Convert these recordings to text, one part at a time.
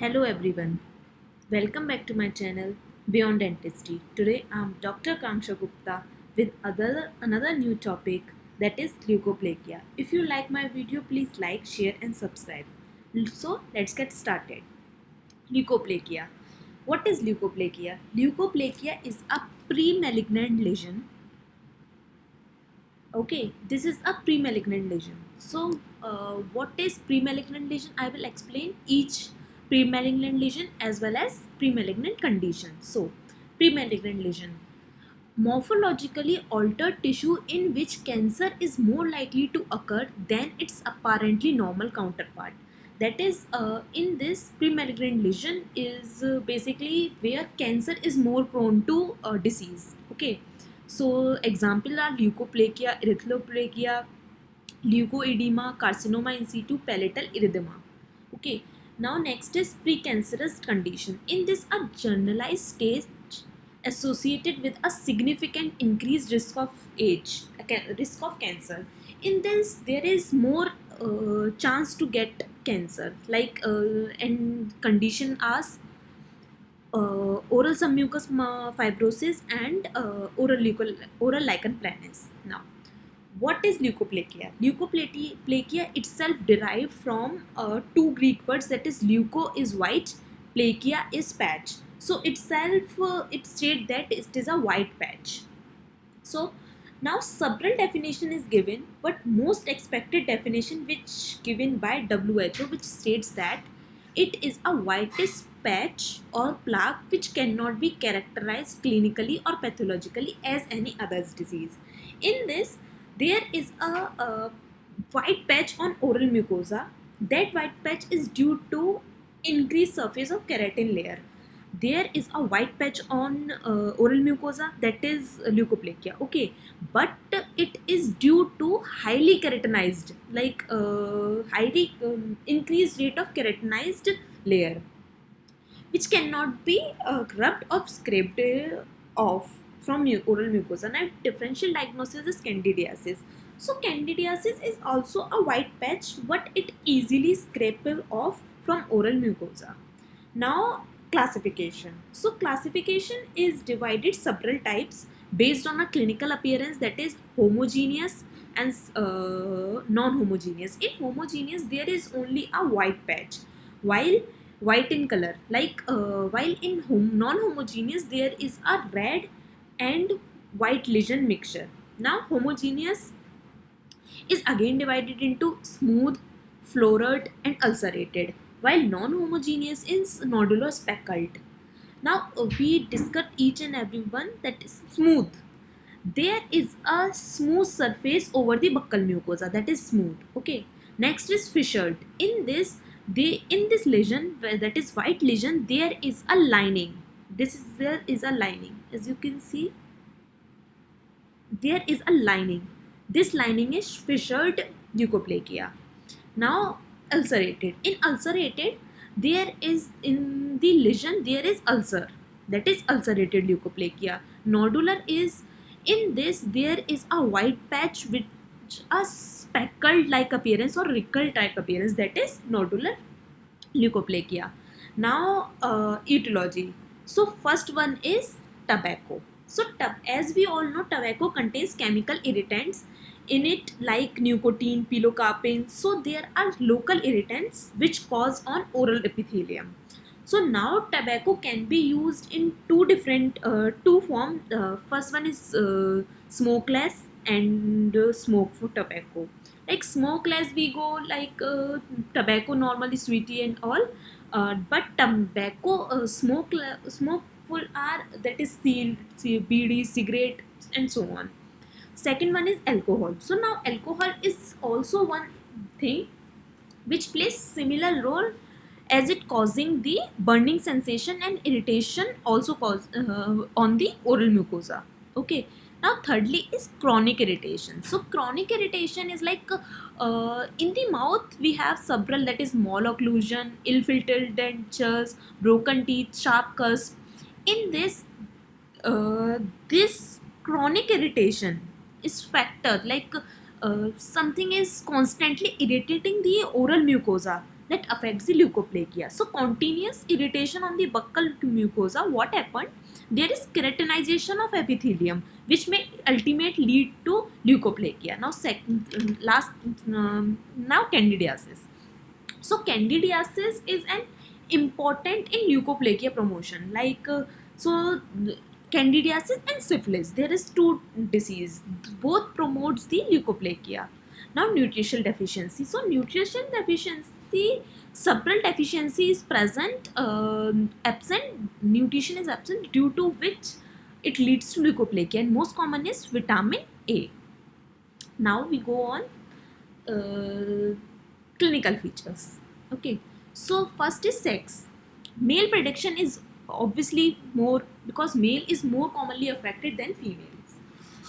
Hello everyone, welcome back to my channel Beyond Dentistry. Today I am Dr. Kanksha Gupta with another new topic, that is leukoplakia. If you like my video, please like, share and subscribe. So let's get started. Leukoplakia. What is leukoplakia? Leukoplakia is a pre-malignant lesion. Okay, this is a pre-malignant lesion. So, what is pre-malignant lesion? I will explain each pre-malignant lesion as well as pre-malignant condition. So, pre-malignant lesion, morphologically altered tissue in which cancer is more likely to occur than its apparently normal counterpart. That is, in this pre-malignant lesion is basically where cancer is more prone to disease. Okay, so example are leukoplakia, erythroplakia, leukoedema, carcinoma in situ, palatal erythema. Okay, now next is precancerous condition. In this, a generalized stage associated with a significant increased risk of age, risk of cancer. In this, there is more chance to get cancer, like and condition as oral submucous fibrosis and oral lichen planus. Now, what is leukoplakia? Leukoplakia itself derived from two Greek words, that is leuko is white, plakia is patch. So itself it states that it is a white patch. So now several definition is given, but most expected definition which given by WHO, which states that it is a whitish patch or plaque which cannot be characterized clinically or pathologically as any other disease. In this, there is a white patch on oral mucosa. That white patch is due to increased surface of keratin layer. There is a white patch on oral mucosa, that is leukoplakia. Okay, but it is due to highly keratinized, like highly increased rate of keratinized layer, which cannot be rubbed or scraped off from oral mucosa. Now, differential diagnosis is candidiasis. So, candidiasis is also a white patch, but it easily scrapable off from oral mucosa. Now, classification. So, classification is divided several types based on a clinical appearance, that is homogeneous and non-homogeneous. In homogeneous, there is only a white patch, while white in color. Like while in non-homogeneous, there is a red and white lesion mixture. Now, homogeneous is again divided into smooth, florid, and ulcerated, while non-homogeneous is nodular speckled. Now we discuss each and every one. That is smooth. There is a smooth surface over the buccal mucosa, that is smooth. Okay. Next is fissured. In this lesion, that is white lesion, there is a lining. There is a lining. As you can see, there is a lining. This lining is fissured leukoplakia. Now, ulcerated. In ulcerated, there is in the lesion there is ulcer. That is ulcerated leukoplakia. Nodular is, in this there is a white patch with a speckled like appearance or wrinkled type appearance. That is nodular leukoplakia. Now, etiology. So first one is tobacco. So as we all know, tobacco contains chemical irritants in it like nicotine, pilocarpine. So there are local irritants which cause on oral epithelium. So now tobacco can be used in two forms. First one is smokeless and smoke for tobacco. Like smokeless, we go like tobacco normally sweetie and all, but tobacco smokeful are, that is sealed, BD, cigarette and so on. Second one is alcohol. So now alcohol is also one thing which plays similar role as it causing the burning sensation and irritation also cause on the oral mucosa. Okay. Now thirdly is chronic irritation. So chronic irritation is like in the mouth we have several, that is mall occlusion, ill-filtered dentures, broken teeth, sharp cusp. In uh, this chronic irritation is factor like something is constantly irritating the oral mucosa. that affects the leukoplakia. So continuous irritation on the buccal mucosa, what happened? There is keratinization of epithelium, which may ultimately lead to leukoplakia. Now now candidiasis. So candidiasis is an important in leukoplakia promotion. Candidiasis and syphilis. There is two disease. Both promotes the leukoplakia. Now nutritional deficiency. So nutrition deficiency, several deficiency is present. Absent nutrition is absent, due to which it leads to leukoplakia, and most common is vitamin A. Now we go on clinical features. Okay, so first is sex. Male prediction is obviously more, because male is more commonly affected than females.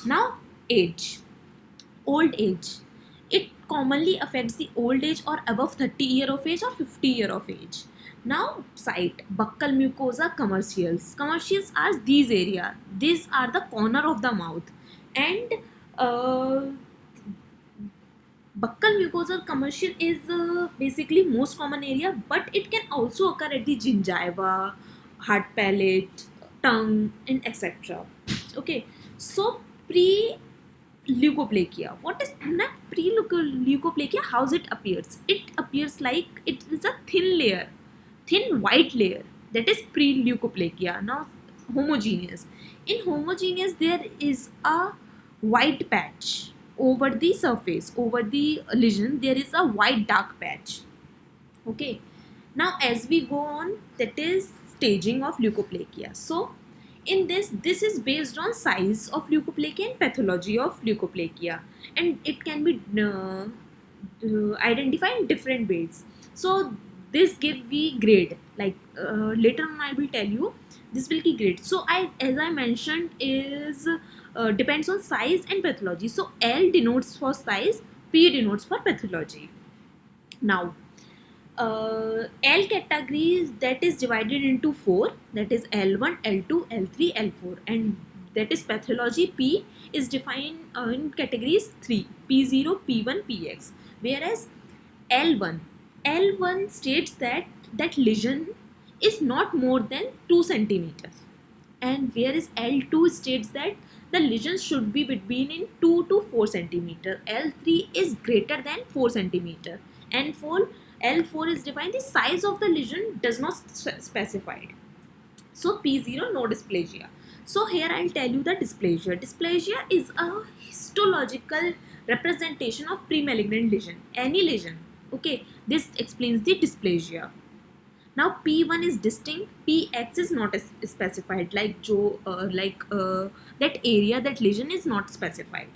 Now age, old age. It commonly affects the old age or above 30 year of age or 50 year of age. Now site, buccal mucosa, commercials. Commercials are these area. These are the corner of the mouth, and buccal mucosal commercial is basically most common area, but it can also occur at the gingiva, hard palate, tongue, and etc. Okay, so pre-leukoplakia. What is not pre-leukoplakia? How it appears? It appears like it is a thin white layer. That is pre-leukoplakia. Now homogeneous. In homogeneous, there is a white patch over the surface, over the lesion. There is a white dark patch. Okay. Now as we go on, that is staging of leukoplakia. So in this is based on size of leukoplakia and pathology of leukoplakia, and it can be identified in different ways. So this give we grade, like later on I will tell you this will be grade. So as I mentioned is depends on size and pathology. So L denotes for size, P denotes for pathology. Now L categories, that is divided into 4, that is L1, L2, L3, L4, and that is pathology. P is defined in categories 3, P0, P1, Px, whereas L1 states that lesion is not more than 2 centimeters, and whereas L2 states that the lesion should be between 2 to 4 centimeter. L3 is greater than 4 centimeter, and for L4 is defined the size of the lesion does not specified. So P0, no dysplasia. So here I'll tell you the dysplasia. Dysplasia is a histological representation of premalignant lesion. Any lesion. Okay, this explains the dysplasia. Now P1 is distinct, Px is not specified, that area, that lesion is not specified.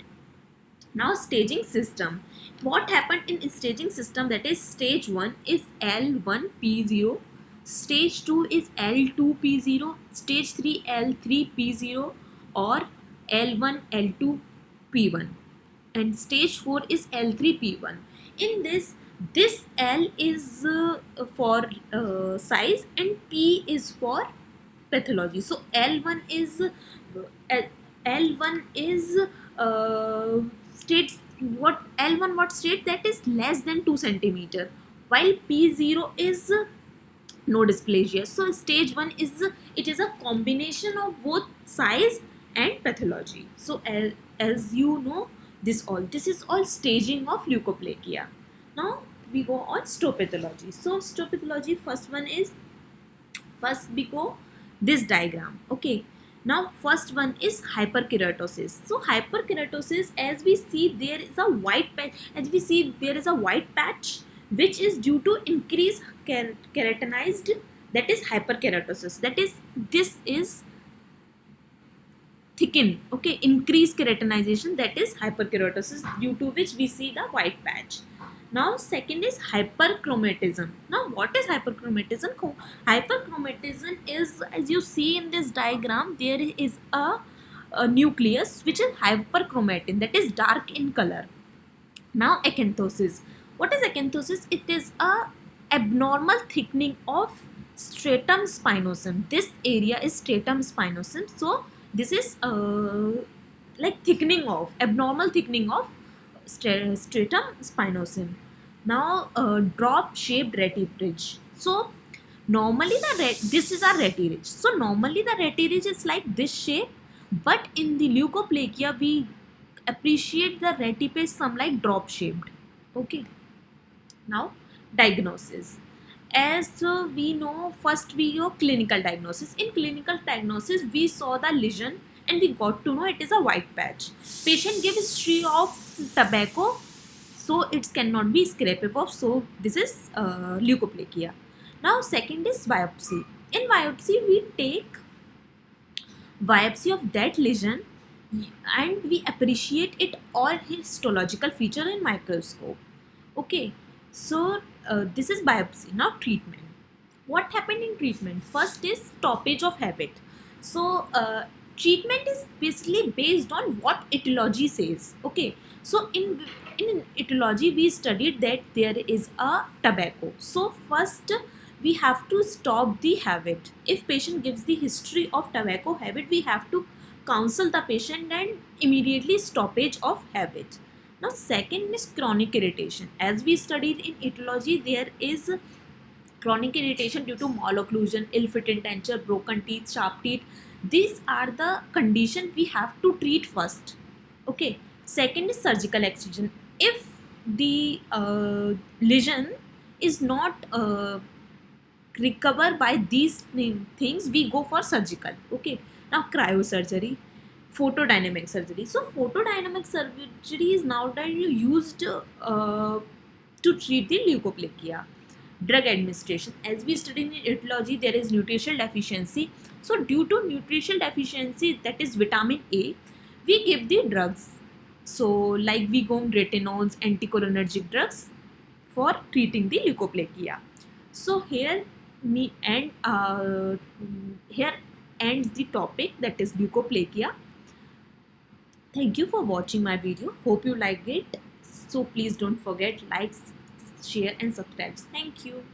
Now staging system. What happened in staging system, that is stage 1 is L1 P0, stage 2 is L2 P0, stage 3 L3 P0, or L1 L2 P1, and stage 4 is L3 P1. In this L is for size and P is for pathology. So L1 is states what L1 what state, that is less than 2 centimeter, while P0 is no dysplasia. So stage 1 is it is a combination of both size and pathology. So as you know, this is all staging of leukoplakia. Now we go on histopathology. So histopathology, first we go this diagram. Okay, now first one is hyperkeratosis. So hyperkeratosis, as we see there is a white patch, which is due to increased keratinized, that is hyperkeratosis. That is, this is thicken. Okay, increased keratinization, that is hyperkeratosis, due to which we see the white patch. Now second is hyperchromatism. Now what is hyperchromatism? Hyperchromatism is, as you see in this diagram, there is a nucleus which is hyperchromatin, that is dark in color. Now acanthosis. What is acanthosis? It is a abnormal thickening of stratum spinosum. This area is stratum spinosum. So this is like abnormal thickening of stratum spinosum. Now, drop shaped reti ridge. So normally this is our reti ridge. So normally the reti ridge is like this shape, but in the leukoplakia we appreciate the reti page some like drop shaped. Okay. Now, diagnosis. As we know, first we go clinical diagnosis. In clinical diagnosis, we saw the lesion and we got to know it is a white patch. Patient gave history of tobacco, so it cannot be scraped off. So this is leukoplakia. Now, second is biopsy. In biopsy, we take biopsy of that lesion and we appreciate it all histological feature in microscope. Okay, so this is biopsy. Now treatment. What happened in treatment? First is stoppage of habit. So treatment is basically based on what etiology says. Okay, so in etiology we studied that there is a tobacco. So first we have to stop the habit. If patient gives the history of tobacco habit, we have to counsel the patient and immediately stoppage of habit. Now, second is chronic irritation. As we studied in etiology, there is chronic irritation due to malocclusion, ill-fitting denture, broken teeth, sharp teeth. These are the condition we have to treat first. Okay. Second is surgical excision. If the lesion is not recover by these things, we go for surgical. Okay. Now, cryosurgery, photodynamic surgery. So photodynamic surgery is nowadays used to treat the leukoplakia. Drug administration. As we study in etiology, there is nutritional deficiency. So due to nutritional deficiency, that is vitamin A, we give the drugs. So like we go retinoids, anticholinergic drugs for treating the leukoplakia. So here here ends the topic, that is leukoplakia. Thank you for watching my video. Hope you liked it. So please don't forget, like, share and subscribe. Thank you.